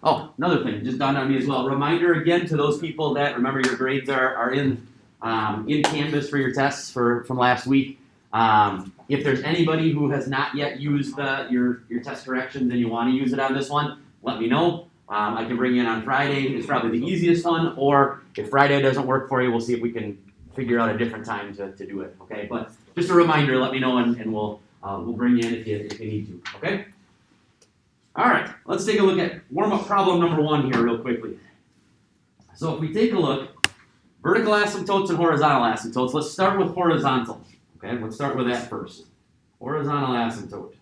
Oh, another thing, just dawned on me as well. Reminder again to those people that remember your grades are in Canvas for your tests from last week. If there's anybody who has not yet used your test corrections and you want to use it on this one, let me know. I can bring you in on Friday. It's probably the easiest one. Or if Friday doesn't work for you, we'll see if we can figure out a different time to do it. Okay, but just a reminder, let me know and we'll bring you in if you need to. Okay. All right, let's take a look at warm-up problem number 1 here real quickly. So if we take a look, vertical asymptotes and horizontal asymptotes, let's start with horizontal. Okay, let's start with that first. Horizontal asymptote.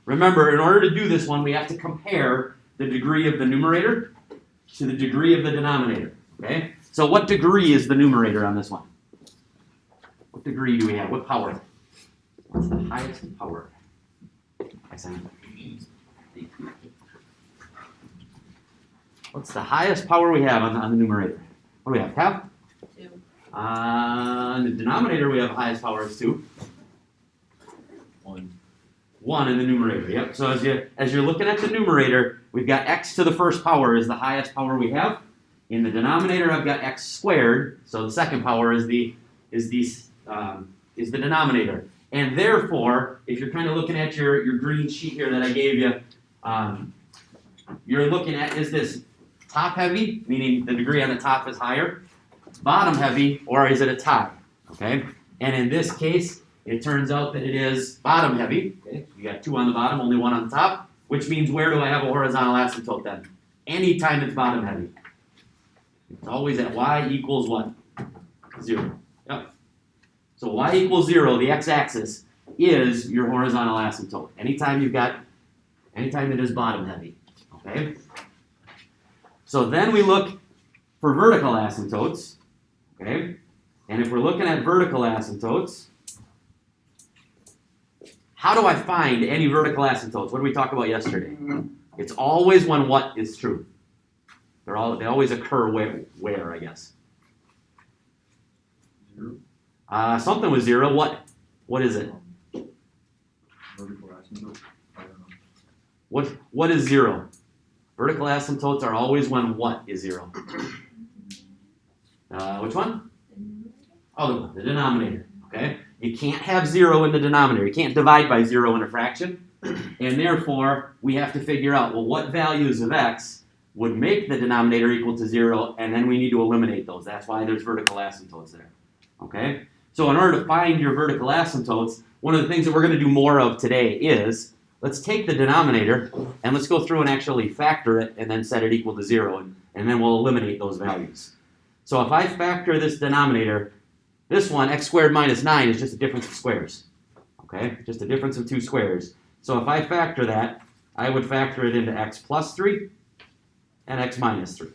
Remember, in order to do this one, we have to compare the degree of the numerator to the degree of the denominator. Okay, so what degree is the numerator on this one? What degree do we have? What power? What's the highest power? What's the highest power we have on the numerator? What do we have? Cal? 2. On the denominator, we have highest power is 2. 1 in the numerator. Yep. So as you're looking at the numerator, we've got x to the first power is the highest power we have. In the denominator, I've got x squared. So the second power is the denominator. And therefore, if you're kind of looking at your green sheet here that I gave you, you're looking at, is this top heavy, meaning the degree on the top is higher, bottom heavy, or is it a tie? Okay? And in this case, it turns out that it is bottom heavy. Okay? You got 2 on the bottom, only 1 on the top, which means where do I have a horizontal asymptote then? Anytime it's bottom heavy. It's always at y equals what? 0. Yep. So y equals 0, the x-axis, is your horizontal asymptote. Anytime it is bottom heavy. Okay? So then we look for vertical asymptotes. Okay? And if we're looking at vertical asymptotes, how do I find any vertical asymptotes? What did we talk about yesterday? It's always when what is true. They always occur where I guess. 0. Something with 0. What is it? Vertical asymptote. I don't know. What is 0? Vertical asymptotes are always when what is 0? Which one? Oh, the denominator. Okay? You can't have 0 in the denominator. You can't divide by 0 in a fraction. And therefore, we have to figure out, well, what values of x would make the denominator equal to 0, and then we need to eliminate those. That's why there's vertical asymptotes there. Okay? So in order to find your vertical asymptotes, one of the things that we're going to do more of today is, let's take the denominator, and let's go through and actually factor it, and then set it equal to 0, and then we'll eliminate those values. So if I factor this denominator, this one, x squared minus 9, is just a difference of squares. Okay? Just a difference of 2 squares. So if I factor that, I would factor it into x plus 3 and x minus 3.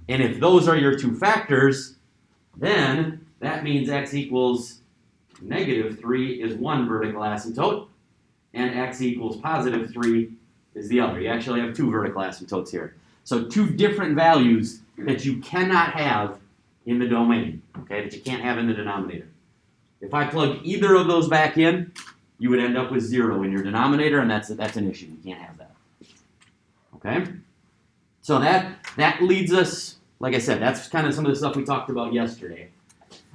And if those are your 2 factors, then that means x equals negative 3 is one vertical asymptote, and x equals positive 3 is the other. You actually have 2 vertical asymptotes here. So 2 different values that you cannot have in the domain, okay, that you can't have in the denominator. If I plug either of those back in, you would end up with 0 in your denominator, and that's an issue. You can't have that. Okay? So that leads us, like I said, that's kind of some of the stuff we talked about yesterday.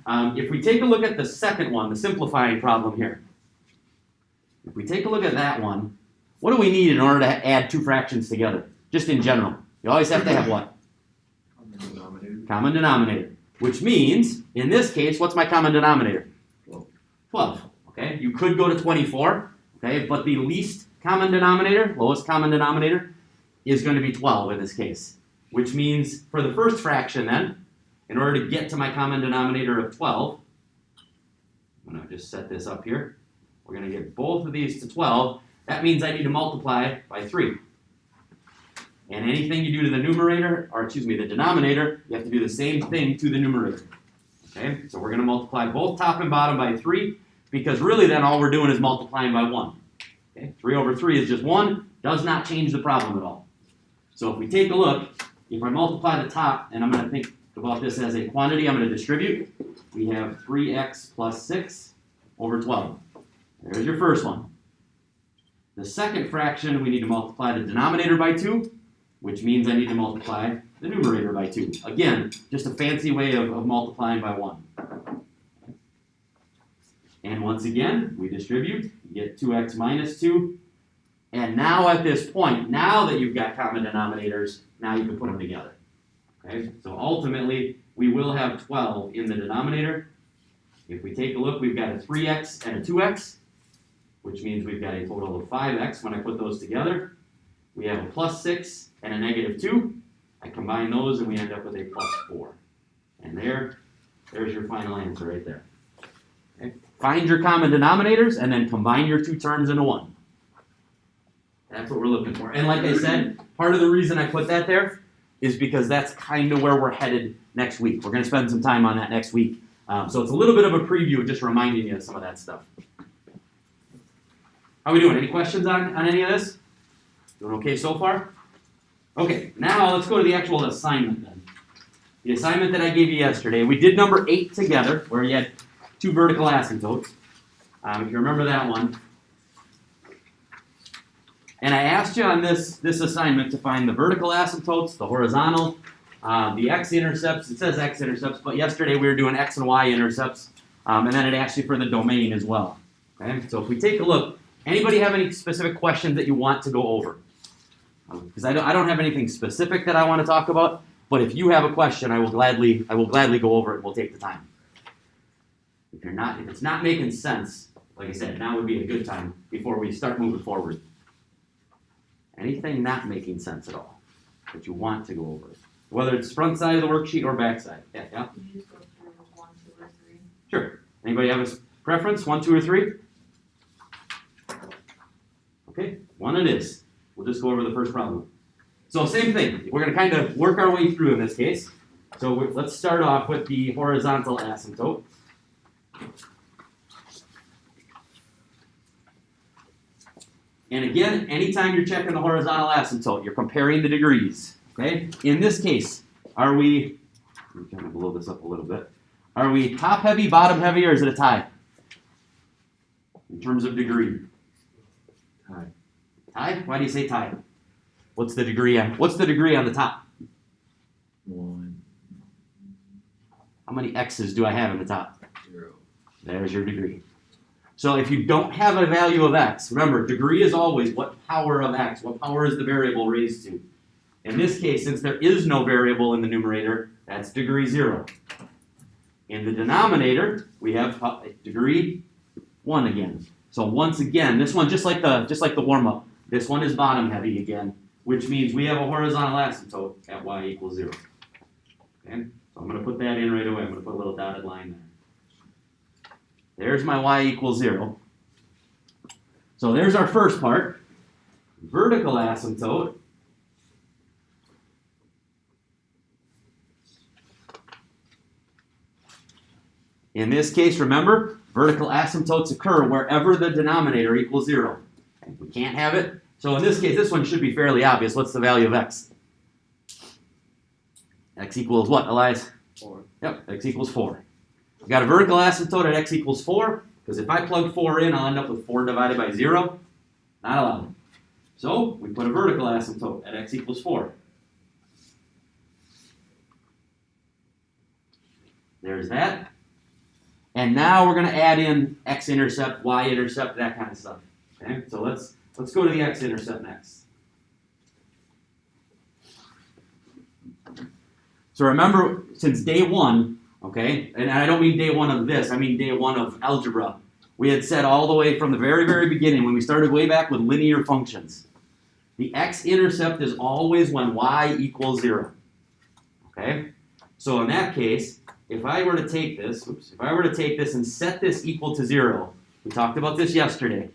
If we take a look at the second one, the simplifying problem here. If we take a look at that one, what do we need in order to add 2 fractions together? Just in general. You always have to have what? Common denominator. Common denominator. Which means, in this case, what's my common denominator? 12. Okay? You could go to 24, okay? But the least common denominator, lowest common denominator, is going to be 12 in this case. Which means, for the first fraction then, in order to get to my common denominator of 12, I'm going to just set this up here. We're going to get both of these to 12. That means I need to multiply by 3. And anything you do to the numerator, or excuse me, the denominator, you have to do the same thing to the numerator. Okay? So we're going to multiply both top and bottom by 3, because really then all we're doing is multiplying by 1. Okay? 3 over 3 is just 1, does not change the problem at all. So if we take a look, if I multiply the top, and I'm going to think about this as a quantity, I'm going to distribute. We have 3x plus 6 over 12. There's your first one. The second fraction, we need to multiply the denominator by 2, which means I need to multiply the numerator by 2. Again, just a fancy way of multiplying by 1. And once again, we distribute, you get 2x minus 2. And now at this point, now that you've got common denominators, now you can put them together. Okay, so ultimately, we will have 12 in the denominator. If we take a look, we've got a 3x and a 2x, which means we've got a total of 5x when I put those together. We have a plus 6 and a negative 2. I combine those and we end up with a plus 4. And there's your final answer right there. Okay. Find your common denominators and then combine your two terms into one. That's what we're looking for. And like I said, part of the reason I put that there is because that's kind of where we're headed next week. We're going to spend some time on that next week. So it's a little bit of a preview, just reminding you of some of that stuff. How are we doing? Any questions on any of this? Doing okay so far? Okay, now let's go to the actual assignment then. The assignment that I gave you yesterday, we did number 8 together, where you had two vertical asymptotes. If you remember that one. And I asked you on this assignment to find the vertical asymptotes, the horizontal, the x-intercepts. It says x-intercepts, but yesterday we were doing x and y-intercepts, and then it asked you for the domain as well. Okay, so if we take a look, anybody have any specific questions that you want to go over? Because I don't have anything specific that I want to talk about, but if you have a question, I will gladly go over it. We'll take the time. If it's not making sense, like I said, now would be a good time before we start moving forward. Anything not making sense at all that you want to go over, whether it's front side of the worksheet or back side. Yeah. Can you just go through 1, 2, or 3? Sure. Anybody have a preference? 1, 2, or 3? Okay, 1 it is. We'll just go over the first problem. So same thing. We're going to kind of work our way through in this case. So let's start off with the horizontal asymptote. And again, anytime you're checking the horizontal asymptote, you're comparing the degrees. Okay? In this case, let me try to blow this up a little bit. Are we top heavy, bottom heavy, or is it a tie? In terms of degree. Tie. Tie? Why do you say tie? What's the degree on the top? 1, How many x's do I have in the top? 0. There's your degree. So if you don't have a value of x, remember, degree is always what power of x, what power is the variable raised to. In this case, since there is no variable in the numerator, that's degree 0. In the denominator, we have degree 1 again. So once again, this one, just like the warm-up, this one is bottom heavy again, which means we have a horizontal asymptote at y equals 0. Okay? So I'm going to put that in right away. I'm going to put a little dotted line there. There's my y equals 0. So there's our first part. Vertical asymptote. In this case, remember, vertical asymptotes occur wherever the denominator equals 0. Okay, we can't have it. So in this case, this one should be fairly obvious. What's the value of x? X equals what, Elias? 4. Yep, x equals 4. We've got a vertical asymptote at x equals 4, because if I plug 4 in, I'll end up with 4 divided by 0. Not allowed. So we put a vertical asymptote at x equals 4. There's that. And now we're going to add in x-intercept, y-intercept, that kind of stuff. Okay, so let's go to the x-intercept next. So remember, since day 1, okay, and I don't mean day 1 of this, I mean day 1 of algebra, we had said all the way from the very, very beginning, when we started way back with linear functions, the x-intercept is always when y equals 0. Okay? So in that case, if I were to take this and set this equal to 0, we talked about this yesterday,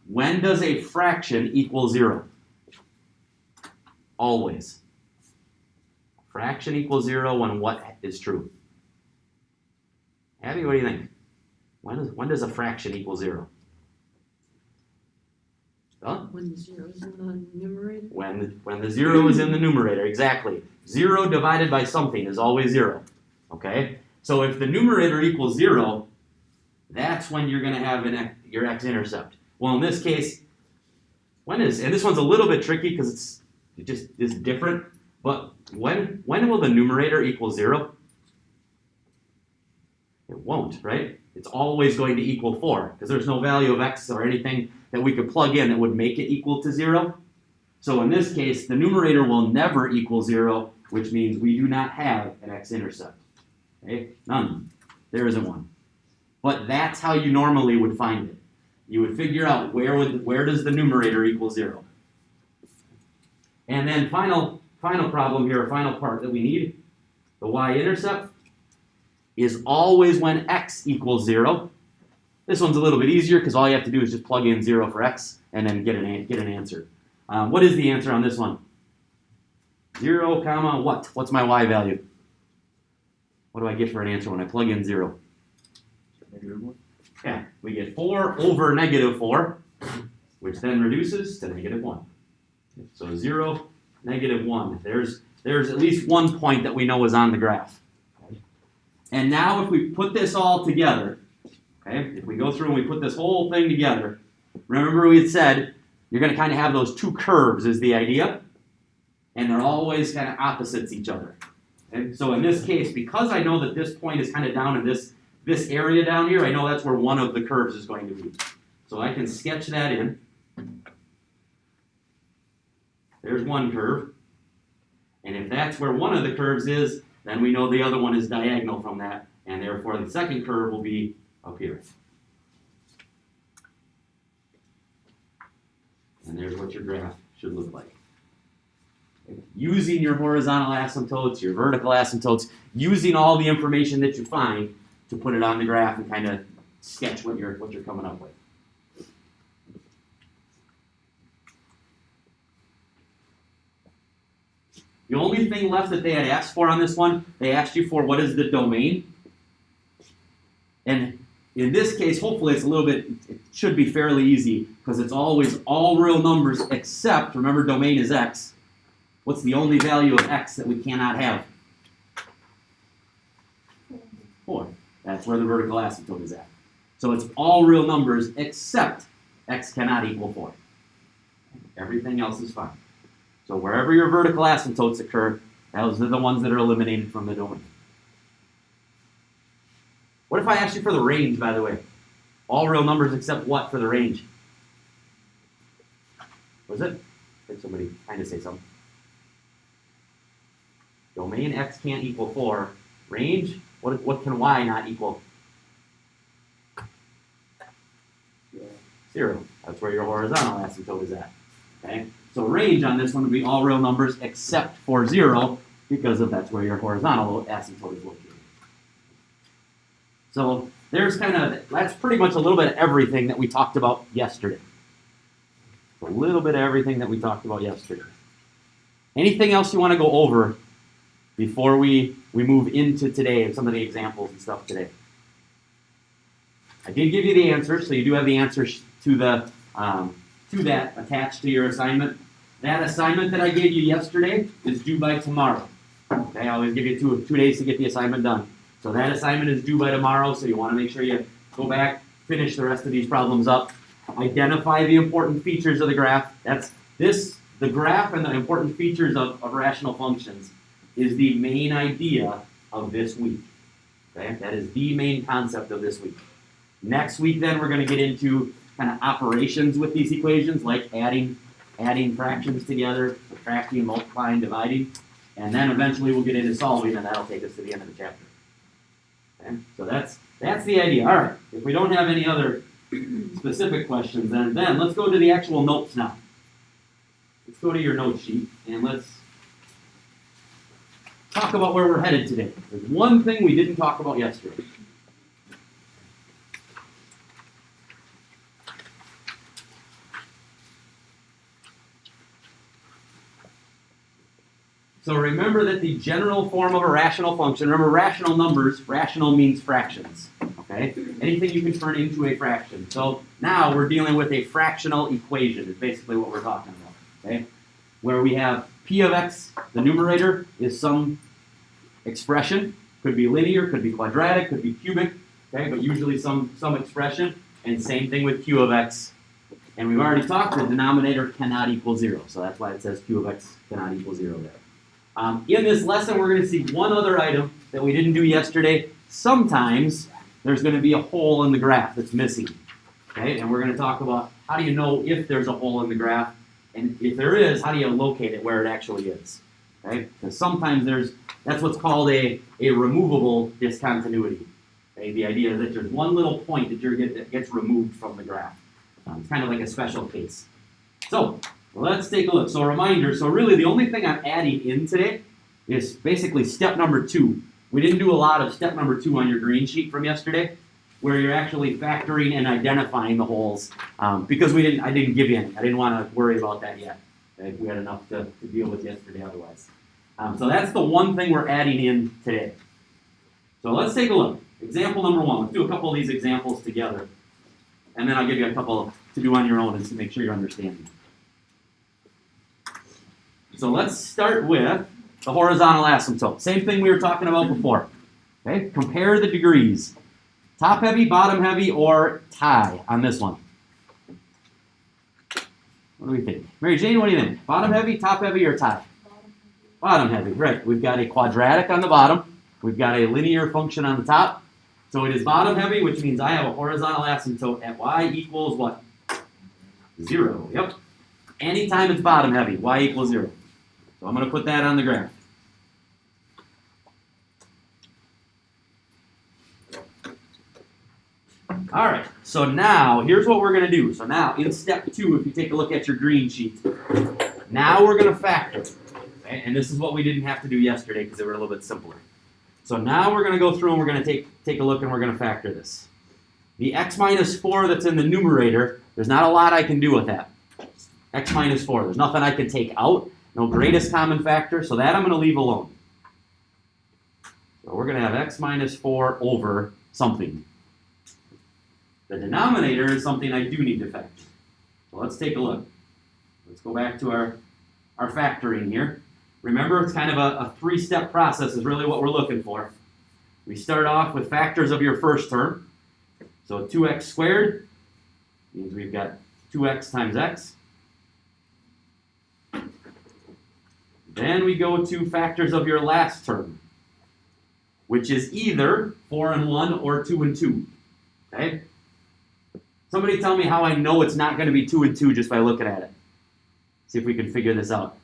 when does a fraction equal 0? Always. Fraction equals 0 when what is true? Abby, what do you think? When does a fraction equal 0? Huh? When the 0 is in the numerator? When the 0 is in the numerator, exactly. 0 divided by something is always 0. Okay? So if the numerator equals 0, that's when you're going to have your x-intercept. Well, in this case, and this one's a little bit tricky because it just is different, but when will the numerator equal 0? It won't, right? It's always going to equal 4 because there's no value of x or anything that we could plug in that would make it equal to 0. So in this case, the numerator will never equal 0, which means we do not have an x-intercept. Okay? None. There isn't one. But that's how you normally would find it. You would figure out where does the numerator equal 0. And then final problem here, final part that we need, the y-intercept is always when x equals 0. This one's a little bit easier because all you have to do is just plug in 0 for x and then get an answer. What is the answer on this one? 0, comma, what? What's my y value? What do I get for an answer when I plug in 0? -1. Yeah, we get 4 over -4, which then reduces to -1. So 0, -1. There's at least one point that we know is on the graph. And now if we put this all together, okay, if we go through and we put this whole thing together, remember we had said you're going to kind of have those two curves is the idea, and they're always kind of opposites each other. Okay? So in this case, because I know that this point is kind of down in this area down here, I know that's where one of the curves is going to be. So I can sketch that in. There's one curve. And if that's where one of the curves is, then we know the other one is diagonal from that, and therefore the second curve will be up here. And there's what your graph should look like. Using your horizontal asymptotes, your vertical asymptotes, using all the information that you find to put it on the graph and kind of sketch what you're coming up with. The only thing left that they had asked for on this one, they asked you for what is the domain. And in this case, hopefully it's it should be fairly easy because it's always all real numbers except, remember domain is x. What's the only value of x that we cannot have? 4. That's where the vertical asymptote is at. So it's all real numbers except x cannot equal 4. Everything else is fine. So wherever your vertical asymptotes occur, those are the ones that are eliminated from the domain. What if I asked you for the range, by the way? All real numbers except what for the range? Was it? I heard somebody kind of say something. Domain x can't equal 4. Range, what can y not equal? 0. That's where your horizontal asymptote is at. Okay? So range on this one would be all real numbers except for 0 because that's where your horizontal asymptote is located. So that's pretty much a little bit of everything that we talked about yesterday. A little bit of everything that we talked about yesterday. Anything else you want to go over before we move into today and some of the examples and stuff today? I did give you the answers, so you do have the answers to that attached to your assignment. That assignment that I gave you yesterday is due by tomorrow. Okay, I always give you two days to get the assignment done. So that assignment is due by tomorrow, so you want to make sure you go back, finish the rest of these problems up, identify the important features of the graph. The graph and the important features of rational functions is the main idea of this week. Okay, that is the main concept of this week. Next week, then, we're going to get into kind of operations with these equations, like adding fractions together, subtracting, multiplying, dividing, and then eventually we'll get into solving, and that'll take us to the end of the chapter. Okay? So that's the idea. All right, if we don't have any other specific questions, then let's go to the actual notes now. Let's go to your note sheet, and let's talk about where we're headed today. There's one thing we didn't talk about yesterday. So remember that the general form of a rational function, remember rational numbers, rational means fractions, okay? Anything you can turn into a fraction. So now we're dealing with a fractional equation is basically what we're talking about, okay? Where we have p of x, the numerator, is some expression. Could be linear, could be quadratic, could be cubic, okay? But usually some expression. And same thing with q of x. And we've already talked, the denominator cannot equal 0. So that's why it says q of x cannot equal 0 there. In this lesson, we're going to see one other item that we didn't do yesterday. Sometimes there's going to be a hole in the graph that's missing. Okay, and we're going to talk about how do you know if there's a hole in the graph, and if there is, how do you locate it where it actually is? Okay, because sometimes that's what's called a removable discontinuity. Okay, the idea is that there's one little point that gets removed from the graph. It's kind of like a special case. So let's take a look. So a reminder, so really the only thing I'm adding in today is basically step number 2. We didn't do a lot of step number 2 on your green sheet from yesterday, where you're actually factoring and identifying the holes, because I didn't give you any. I didn't want to worry about that yet. Okay? We had enough to deal with yesterday otherwise. So that's the one thing we're adding in today. So let's take a look. Example number 1. Let's do a couple of these examples together, and then I'll give you a couple to do on your own and to make sure you're understanding. So let's start with the horizontal asymptote. Same thing we were talking about before. Okay? Compare the degrees. Top heavy, bottom heavy, or tie on this one? What do we think? Mary Jane, what do you think? Bottom heavy, top heavy, or tie? Bottom heavy, right. We've got a quadratic on the bottom. We've got a linear function on the top. So it is bottom heavy, which means I have a horizontal asymptote at y equals what? 0. Yep. Anytime it's bottom heavy, y equals 0. So I'm going to put that on the graph. All right, so now here's what we're going to do. So now in step 2, if you take a look at your green sheet, now we're going to factor. Okay? And this is what we didn't have to do yesterday because they were a little bit simpler. So now we're going to go through and we're going to take a look and we're going to factor this. The x minus 4 that's in the numerator, there's not a lot I can do with that. X minus 4, there's nothing I can take out. No greatest common factor, so that I'm going to leave alone. So we're going to have x minus 4 over something. The denominator is something I do need to factor. So let's take a look. Let's go back to our factoring here. Remember, it's kind of a 3-step process is really what we're looking for. We start off with factors of your first term. So 2x squared means we've got 2x times x. Then we go to factors of your last term, which is either 4 and 1 or 2 and 2. Okay? Somebody tell me how I know it's not going to be 2 and 2 just by looking at it. See if we can figure this out.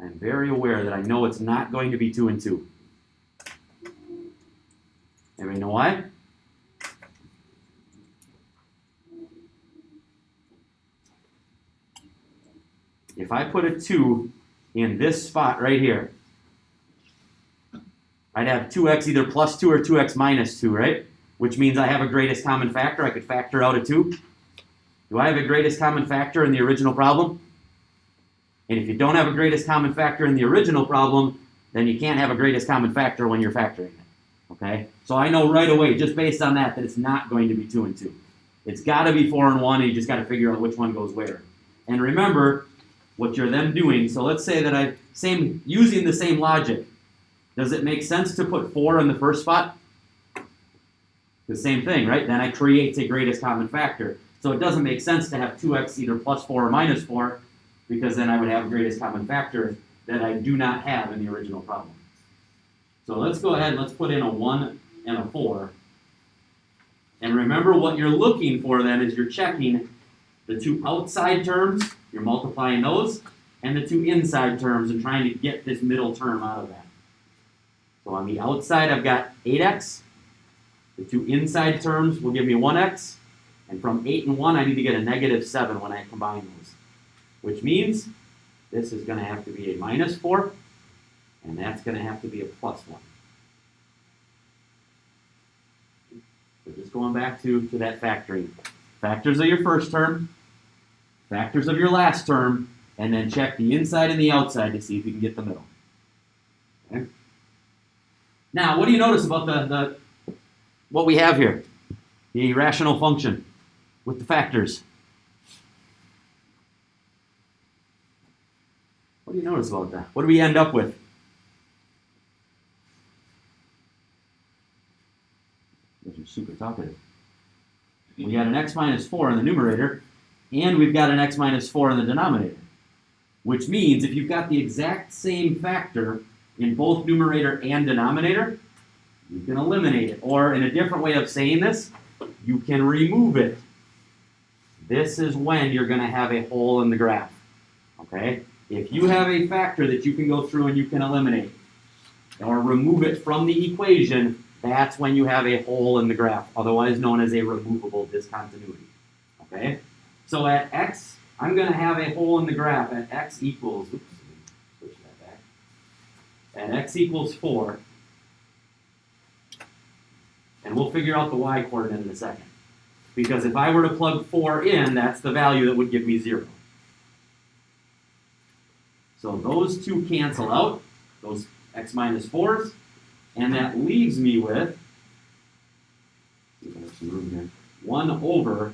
I'm very aware that I know it's not going to be 2 and 2. Anybody know why? If I put a 2 in this spot right here, I'd have 2x either plus 2 or 2x minus 2, right? Which means I have a greatest common factor. I could factor out a 2. Do I have a greatest common factor in the original problem? And if you don't have a greatest common factor in the original problem, then you can't have a greatest common factor when you're factoring it. Okay? So I know right away, just based on that it's not going to be 2 and 2. It's got to be 4 and 1, and you just got to figure out which one goes where. And remember what you're then doing. So let's say that using the same logic. Does it make sense to put 4 in the first spot? The same thing, right? Then I create a greatest common factor. So it doesn't make sense to have 2x either plus 4 or minus 4, because then I would have a greatest common factor that I do not have in the original problem. So let's go ahead and let's put in a 1 and a 4. And remember what you're looking for then is you're checking the 2 outside terms, you're multiplying those, and the 2 inside terms and trying to get this middle term out of that. So on the outside, I've got 8x. The 2 inside terms will give me 1x. And from 8 and 1, I need to get a negative 7 when I combine those. Which means this is going to have to be a minus 4, and that's going to have to be a plus 1. So just going back to that factoring. Factors of your first term, factors of your last term, and then check the inside and the outside to see if you can get the middle. Okay? Now, what do you notice about what we have here? The rational function with the factors. What do you notice about that? What do we end up with? super talkative. We got an x minus 4 in the numerator, and we've got an x minus 4 in the denominator. Which means if you've got the exact same factor in both numerator and denominator, you can eliminate it. Or in a different way of saying this, you can remove it. This is when you're going to have a hole in the graph. Okay? If you have a factor that you can go through and you can eliminate, or remove it from the equation, that's when you have a hole in the graph, otherwise known as a removable discontinuity. Okay? So at x, I'm going to have a hole in the graph at x equals, oops, switch that back. At x equals 4, and we'll figure out the y coordinate in a second. Because if I were to plug 4 in, that's the value that would give me 0. So those two cancel out, those x minus 4s, and that leaves me with, see if I have some room here, 1 over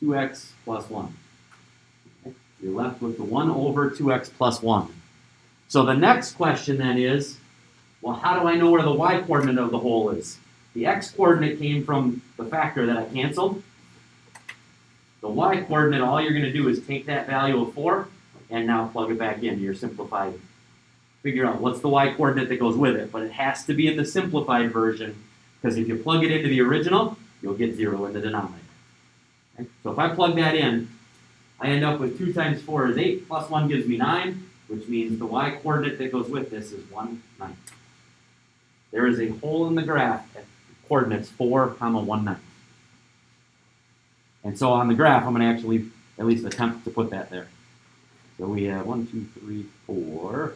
2x plus 1. Okay. You're left with the 1 over 2x plus 1. So the next question then is, well, how do I know where the y coordinate of the hole is? The x coordinate came from the factor that I canceled. The y coordinate, all you're going to do is take that value of 4 and now plug it back into your simplified. Figure out what's the y coordinate that goes with it, but it has to be in the simplified version, because if you plug it into the original, you'll get 0 in the denominator. Okay? So if I plug that in, I end up with 2 times 4 is 8, plus 1 gives me 9, which means the y coordinate that goes with this is 1, 9. There is a hole in the graph at coordinates 4, 1, 9. And so on the graph, I'm going to actually at least attempt to put that there. So we have 1, 2, 3, 4.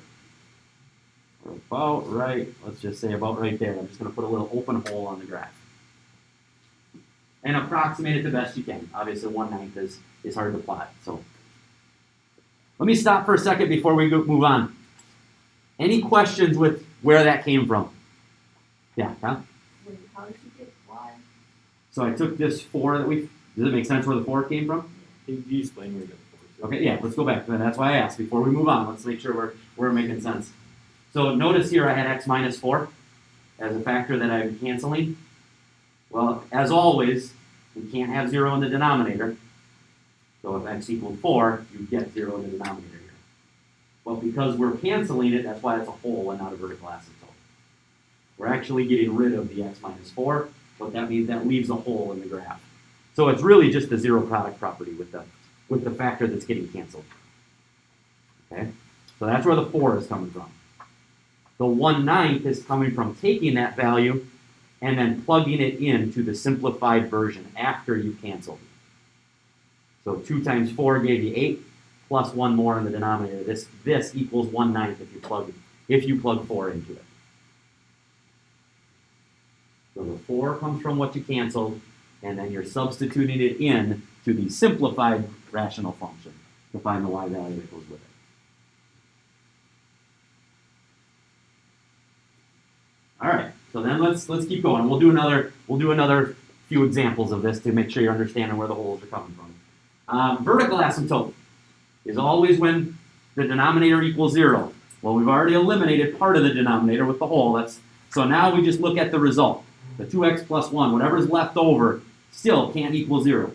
We're about right, let's just say about right there. I'm just going to put a little open hole on the graph. And approximate it the best you can. Obviously, 1/9 is hard to plot. So let me stop for a second before we move on. Any questions with where that came from? Yeah, Kyle? Wait, how did you get y? So I took this 4 that we, does it make sense where the 4 came from? Can you explain where you got the 4? Okay, yeah, let's go back. That's why I asked. Before we move on, let's make sure we're making sense. So notice here I had x minus 4 as a factor that I'm canceling. Well, as always, we can't have 0 in the denominator. So if x equals 4, you get 0 in the denominator here. But because we're canceling it, that's why it's a hole and not a vertical asymptote. We're actually getting rid of the x minus 4, but that means that leaves a hole in the graph. So it's really just the zero product property with the factor that's getting canceled. Okay? So that's where the 4 is coming from. The 1/9 is coming from taking that value and then plugging it into the simplified version after you canceled. So 2 times 4 gave you 8, plus 1 more in the denominator. This equals 1/9 if you plug 4 into it. So the 4 comes from what you canceled, and then you're substituting it in to the simplified rational function to find the y value that goes with it. All right, so then let's keep going. We'll do another few examples of this to make sure you're understanding where the holes are coming from. Vertical asymptote is always when the denominator equals 0. Well, we've already eliminated part of the denominator with the hole. So now we just look at the result. The 2x plus 1, whatever's left over, still can't equal 0.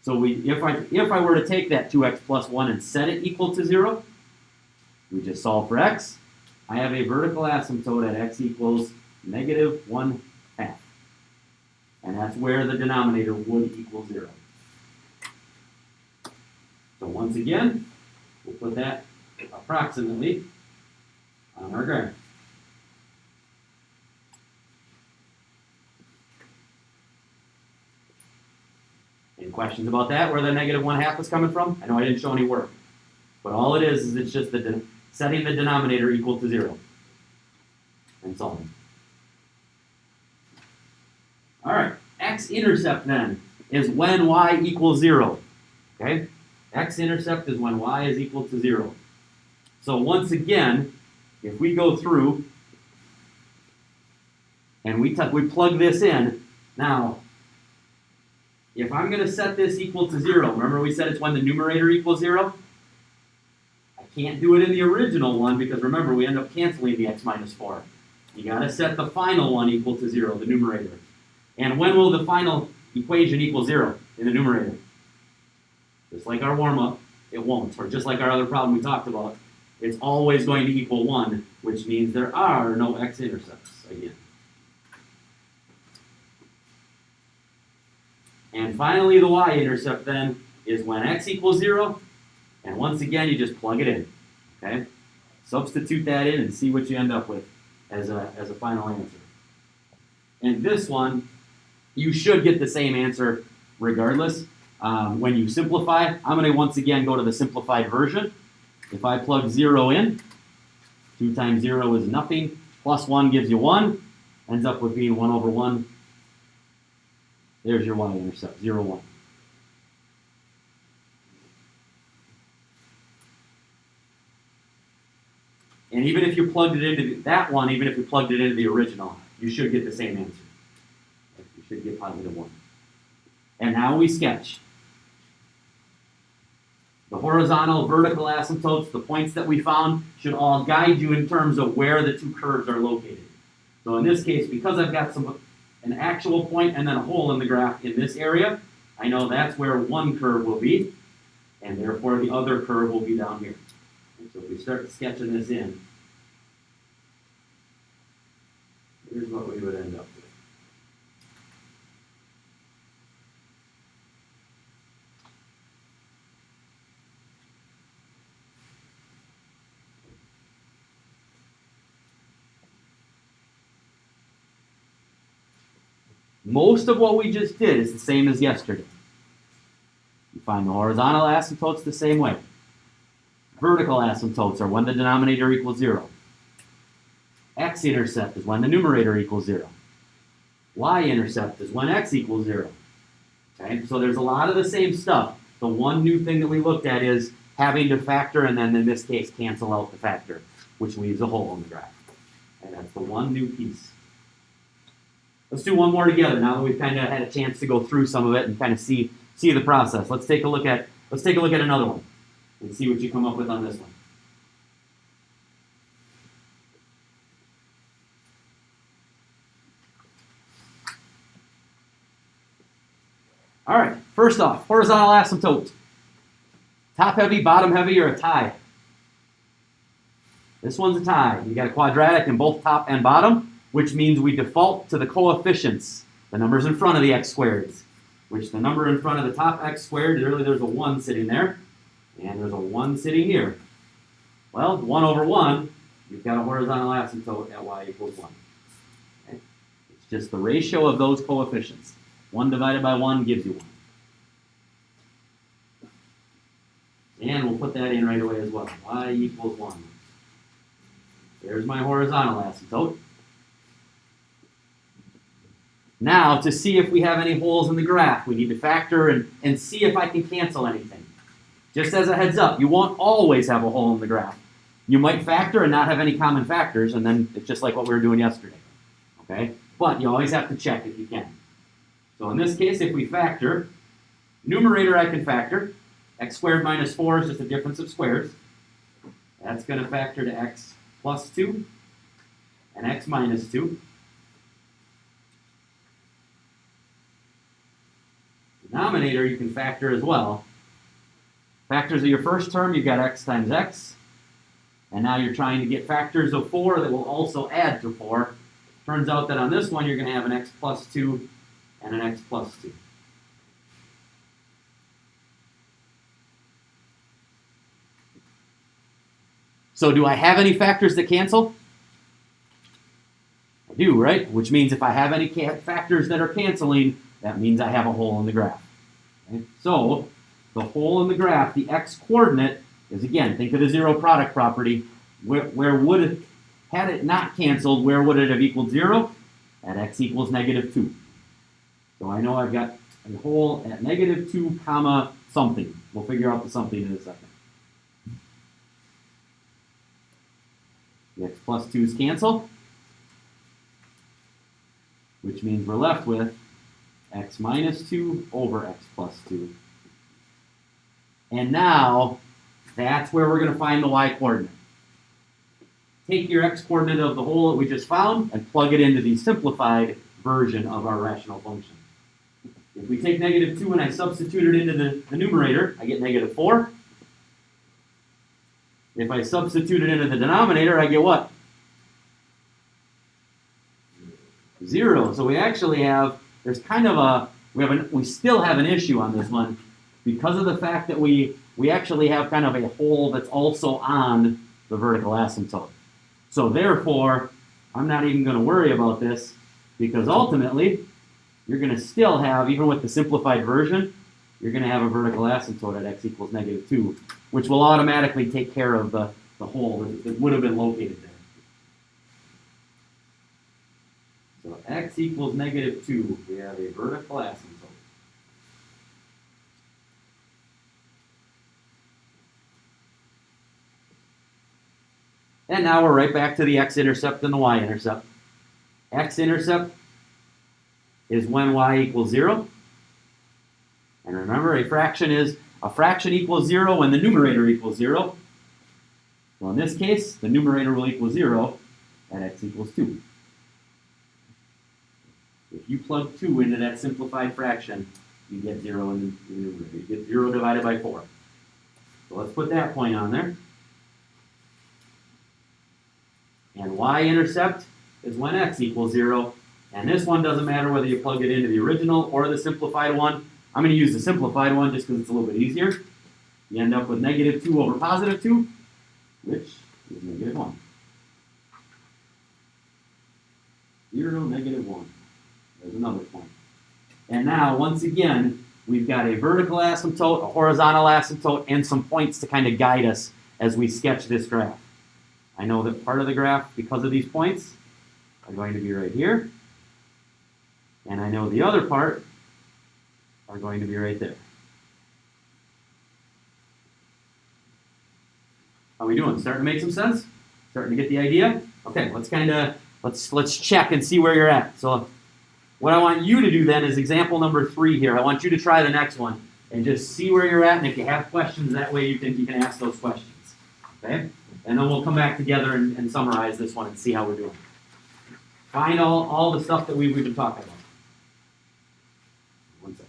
So if I were to take that 2x plus 1 and set it equal to 0, we just solve for x. I have a vertical asymptote at x equals negative 1/2. And that's where the denominator would equal 0. So once again, we'll put that approximately on our graph. Any questions about that, where the negative 1/2 is coming from? I know I didn't show any work. But all it is it's just setting the denominator equal to 0. And solving. All right, x-intercept then is when y equals 0. Okay? X-intercept is when y is equal to 0. So once again, if we go through and we plug this in, now, if I'm going to set this equal to 0, remember we said it's when the numerator equals 0? I can't do it in the original one because remember we end up canceling the x minus 4. You got to set the final one equal to 0, the numerator. And when will the final equation equal 0 in the numerator? Just like our warm-up, it won't. Or just like our other problem we talked about, it's always going to equal 1, which means there are no x-intercepts again. And finally, the y-intercept then is when x equals 0, and once again, you just plug it in, okay? Substitute that in and see what you end up with as a final answer. And this one, you should get the same answer regardless. When you simplify, I'm going to once again go to the simplified version. If I plug 0 in, 2 times 0 is nothing, plus 1 gives you 1, ends up with being 1 over 1. There's your y-intercept, 0, 1. And even if you plugged it into that one, even if you plugged it into the original, you should get the same answer. You should get positive 1. And now we sketch. The horizontal, vertical asymptotes, the points that we found, should all guide you in terms of where the two curves are located. So in this case, because I've got an actual point and then a hole in the graph in this area, I know that's where one curve will be, and therefore the other curve will be down here. So if we start sketching this in, here's what we would end up with. Most of what we just did is the same as yesterday. You find the horizontal asymptotes the same way. Vertical asymptotes are when the denominator equals 0. X-intercept is when the numerator equals 0. Y-intercept is when x equals 0. Okay, so there's a lot of the same stuff. The one new thing that we looked at is having to factor and then in this case cancel out the factor, which leaves a hole in the graph. And that's the one new piece. Let's do one more together now that we've kind of had a chance to go through some of it and kind of see the process. Let's take a look at another one and see what you come up with on this one. All right, first off, horizontal asymptote. Top heavy, bottom heavy, or a tie? This one's a tie. You got a quadratic in both top and bottom, which means we default to the coefficients, the numbers in front of the x squareds, which the number in front of the top x squared, really there's a 1 sitting there, and there's a 1 sitting here. Well, 1 over 1, you've got a horizontal asymptote at y equals 1. Okay? It's just the ratio of those coefficients. 1 divided by 1 gives you 1. And we'll put that in right away as well. Y equals 1. There's my horizontal asymptote. Now, to see if we have any holes in the graph, we need to factor and see if I can cancel anything. Just as a heads up, you won't always have a hole in the graph. You might factor and not have any common factors, and then it's just like what we were doing yesterday. Okay? But you always have to check if you can. So in this case, if we factor, numerator I can factor. X squared minus 4 is just a difference of squares. That's going to factor to x plus 2 and x minus 2. Denominator you can factor as well. Factors of your first term, you've got x times x. And now you're trying to get factors of 4 that will also add to 4. Turns out that on this one, you're going to have an x plus 2 and an x plus 2. So do I have any factors that cancel? I do, right? Which means if I have any factors that are canceling, that means I have a hole in the graph. Okay? So the hole in the graph, the x-coordinate, is again, think of the zero product property. Where would it, had it not canceled, where would it have equaled 0? At x equals negative 2. So I know I've got a hole at negative 2 comma something. We'll figure out the something in a second. The x plus 2's cancel, which means we're left with x minus 2 over x plus 2. And now, that's where we're going to find the y-coordinate. take your x-coordinate of the hole that we just found and plug it into the simplified version of our rational function. If we take negative 2 and I substitute it into the numerator, I get negative 4. If I substitute it into the denominator, I get what? 0. So we actually have, there's kind of a, we still have an issue on this one because of the fact that we actually have kind of a hole that's also on the vertical asymptote. So therefore, I'm not even going to worry about this because ultimately, you're going to still have, even with the simplified version, you're going to have a vertical asymptote at x equals negative 2, which will automatically take care of the hole that would have been located there. So x equals negative 2, we have a vertical asymptote. And now we're right back to the x-intercept and the y-intercept. X-intercept is when y equals 0. And remember, a fraction equals 0 when the numerator equals 0. Well, in this case, the numerator will equal 0 at x equals 2. If you plug 2 into that simplified fraction, you get 0 in the numerator. You get 0 divided by 4. So let's put that point on there. And y-intercept is when x equals 0. And this one doesn't matter whether you plug it into the original or the simplified one. I'm going to use the simplified one just because it's a little bit easier. You end up with negative 2 over positive 2, which is negative 1. 0, negative 1. There's another point. And now, once again, we've got a vertical asymptote, a horizontal asymptote, and some points to kind of guide us as we sketch this graph. I know that part of the graph, because of these points, are going to be right here. And I know the other part are going to be right there. How are we doing? Starting to make some sense? Starting to get the idea? Okay, let's check and see where you're at. So what I want you to do then is example number 3 here. I want you to try the next one and just see where you're at, and if you have questions, that way you can ask those questions. Okay? And then we'll come back together and summarize this one and see how we're doing. Find all the stuff that we've been talking about. One second.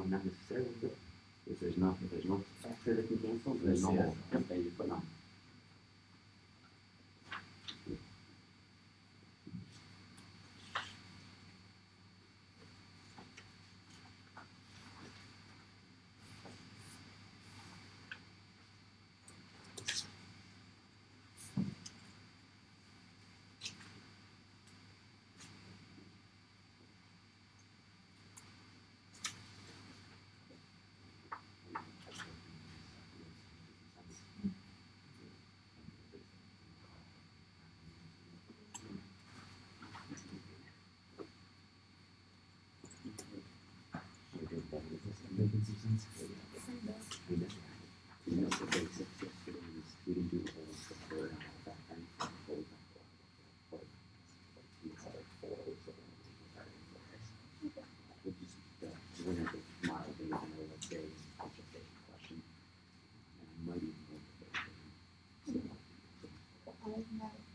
Not necessarily, but if there's no factor that can cancel, there's no hole. Yep, they just put none.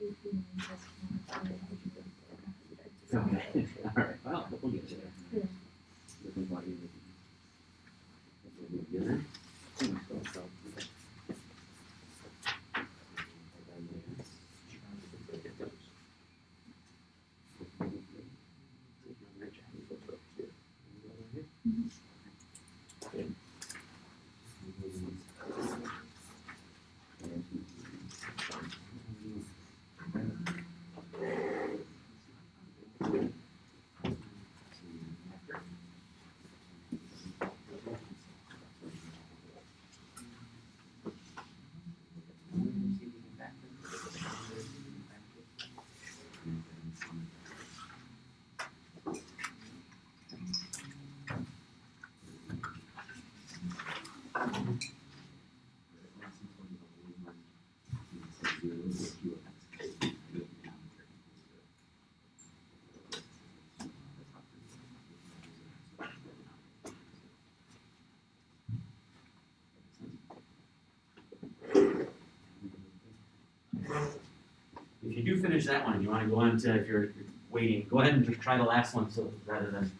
Okay. All right. Well, we'll get you there. If you do finish that one and you want to go on to, if you're waiting, go ahead and just try the last one so rather than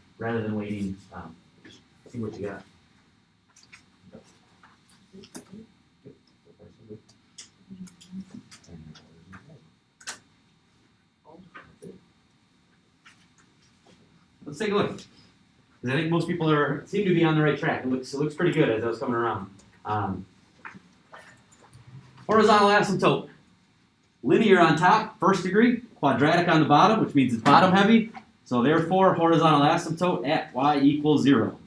waiting, just see what you got. Let's take a look. Because I think most people seem to be on the right track. It looks pretty good as I was coming around. Horizontal asymptote. Linear on top, first degree. Quadratic on the bottom, which means it's bottom heavy. So therefore, horizontal asymptote at y equals 0.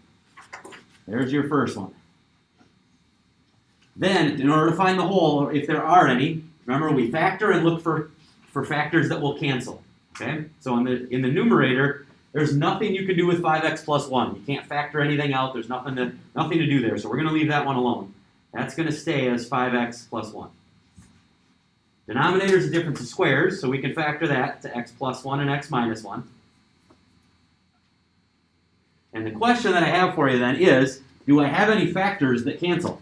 There's your first one. Then, in order to find the whole, if there are any, remember we factor and look for factors that will cancel. Okay? So in the numerator, there's nothing you can do with 5x plus 1. You can't factor anything out. There's nothing to do there. So we're going to leave that one alone. That's going to stay as 5x plus 1. Denominator is a difference of squares, so we can factor that to x plus 1 and x minus 1. And the question that I have for you then is, do I have any factors that cancel?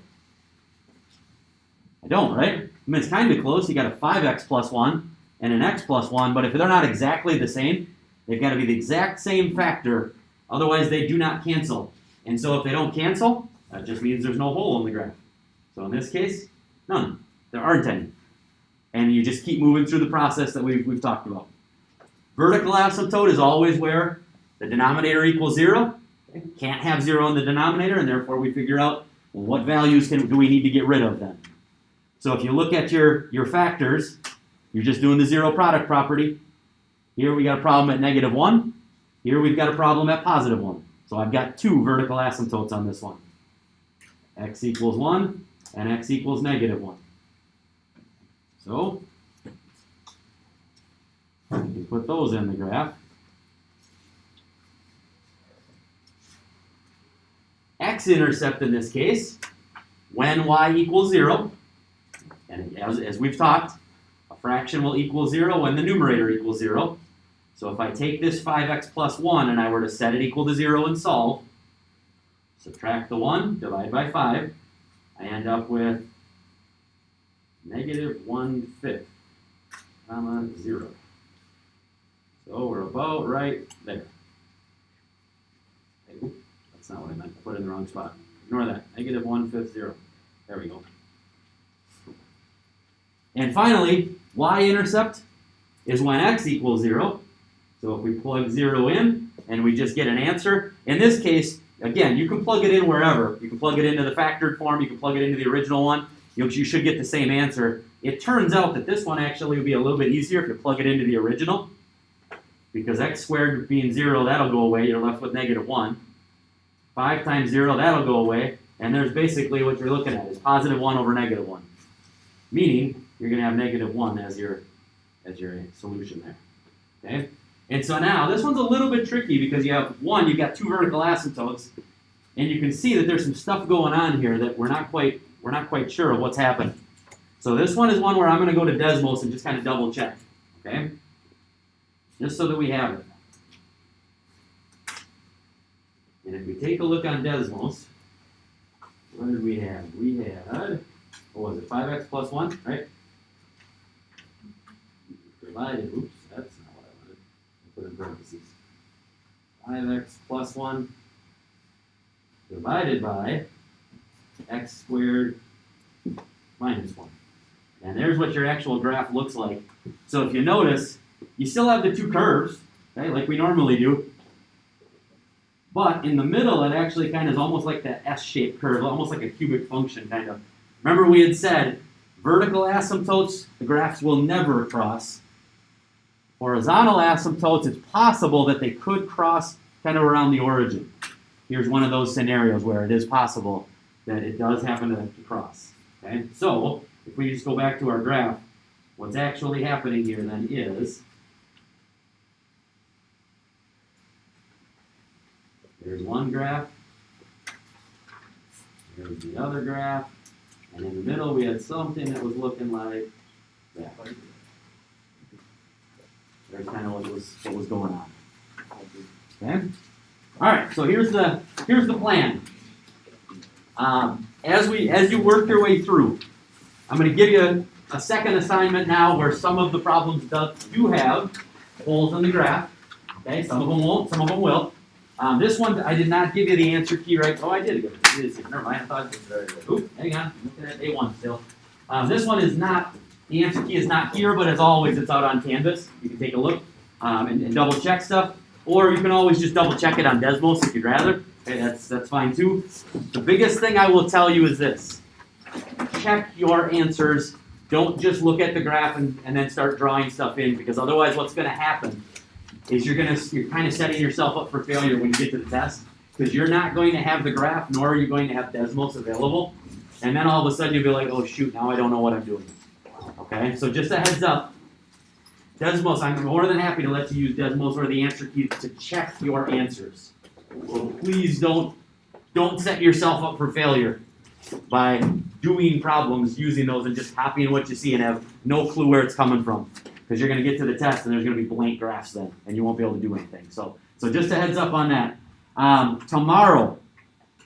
I don't, right? I mean, it's kind of close. You got a 5x plus 1 and an x plus 1, but if they're not exactly the same, they've got to be the exact same factor. Otherwise, they do not cancel. And so if they don't cancel, that just means there's no hole in the graph. So in this case, none. There aren't any. And you just keep moving through the process that we've talked about. Vertical asymptote is always where the denominator equals 0. Okay? Can't have 0 in the denominator, and therefore we figure out, well, what values do we need to get rid of then? So if you look at your factors, you're just doing the zero product property. Here we got a problem at -1. Here we've got a problem at +1. So I've got 2 vertical asymptotes on this one. X equals 1 and x equals -1. So, you put those in the graph. X-intercept in this case, when y equals 0, and as we've talked, a fraction will equal 0 when the numerator equals 0. So if I take this 5x plus 1 and I were to set it equal to 0 and solve, subtract the 1, divide by 5, I end up with -1/5, comma 0. So we're about right there. Okay, that's not what I meant. I put it in the wrong spot. Ignore that. -1/5, 0. There we go. And finally, y-intercept is when x equals 0. So if we plug 0 in and we just get an answer, in this case, again, you can plug it in wherever. You can plug it into the factored form. You can plug it into the original one. You should get the same answer. It turns out that this one actually would be a little bit easier if you plug it into the original, because x squared being 0, that'll go away. You're left with -1. 5 times 0, that'll go away. And there's basically what you're looking at is +1 over -1. Meaning, you're going to have -1 as your solution there. Okay? And so now, this one's a little bit tricky because you've got 2 vertical asymptotes, and you can see that there's some stuff going on here that we're not quite sure of what's happening. So this one is one where I'm going to go to Desmos and just kind of double check. Okay? Just so that we have it. And if we take a look on Desmos, what did we have? We had, what was it, 5x plus 1, right? divided, oops, that's not what I wanted. I'll put in parentheses. 5x plus 1 divided by x squared minus 1. And there's what your actual graph looks like. So if you notice, you still have the two curves, okay, like we normally do. But in the middle, it actually kind of is almost like that S-shaped curve, almost like a cubic function kind of. Remember we had said vertical asymptotes, the graphs will never cross. Horizontal asymptotes, it's possible that they could cross kind of around the origin. Here's one of those scenarios where it is possible that it does happen to cross. Okay? So, if we just go back to our graph, what's actually happening here then is, there's one graph, here's the other graph, and in the middle we had something that was looking like that. That's kind of what was going on. Okay? Alright, so here's the plan. As you work your way through, I'm going to give you a second assignment now where some of the problems do have holes in the graph. Okay, some of them won't, some of them will. This one, I did not give you the answer key right. Oh, I did give it. Never mind, I thought it was very good. Oop, hang on, I'm looking at A1 still. This one is not, the answer key is not here, but as always, it's out on Canvas. You can take a look and double check stuff. Or you can always just double check it on Desmos if you'd rather. Okay, that's fine too. The biggest thing I will tell you is this. Check your answers. Don't just look at the graph and then start drawing stuff in, because otherwise what's going to happen is you're kind of setting yourself up for failure when you get to the test, because you're not going to have the graph, nor are you going to have Desmos available. And then all of a sudden you'll be like, oh shoot, now I don't know what I'm doing. Okay, so just a heads up. Desmos, I'm more than happy to let you use Desmos or the answer key to check your answers. So please don't set yourself up for failure by doing problems using those and just copying what you see and have no clue where it's coming from. Because you're going to get to the test and there's going to be blank graphs then, and you won't be able to do anything. So just a heads up on that. Tomorrow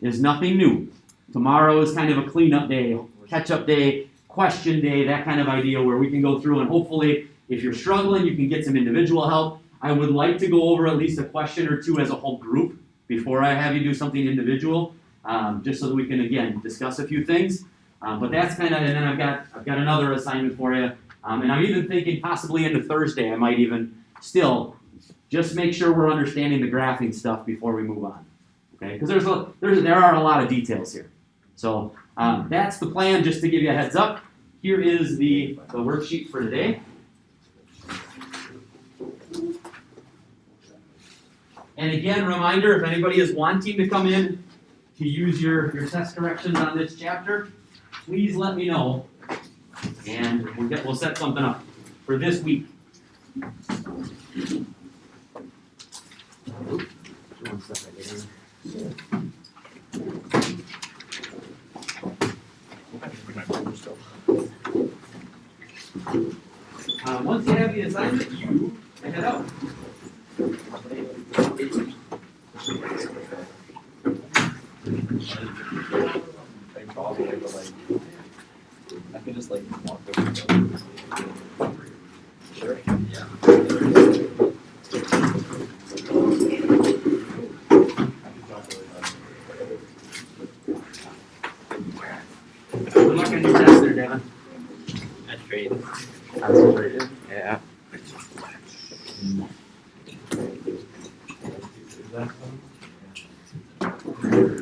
is nothing new. Tomorrow is kind of a cleanup day, catch-up day, question day, that kind of idea where we can go through and hopefully, if you're struggling, you can get some individual help. I would like to go over at least a question or two as a whole group before I have you do something individual, just so that we can, again, discuss a few things. But that's kind of, and then I've got another assignment for you. And I'm even thinking possibly into Thursday, I might even still just make sure we're understanding the graphing stuff before we move on. Okay? Because there are a lot of details here. So that's the plan, just to give you a heads up. Here is the worksheet for today. And again, reminder, if anybody is wanting to come in to use your test corrections on this chapter, please let me know, and we'll set something up for this week. Once you have the assignment, you check it out. I can just walk over. Sure. Yeah. Good luck on your test there, Devin. That's great. That's great. Yeah. Is that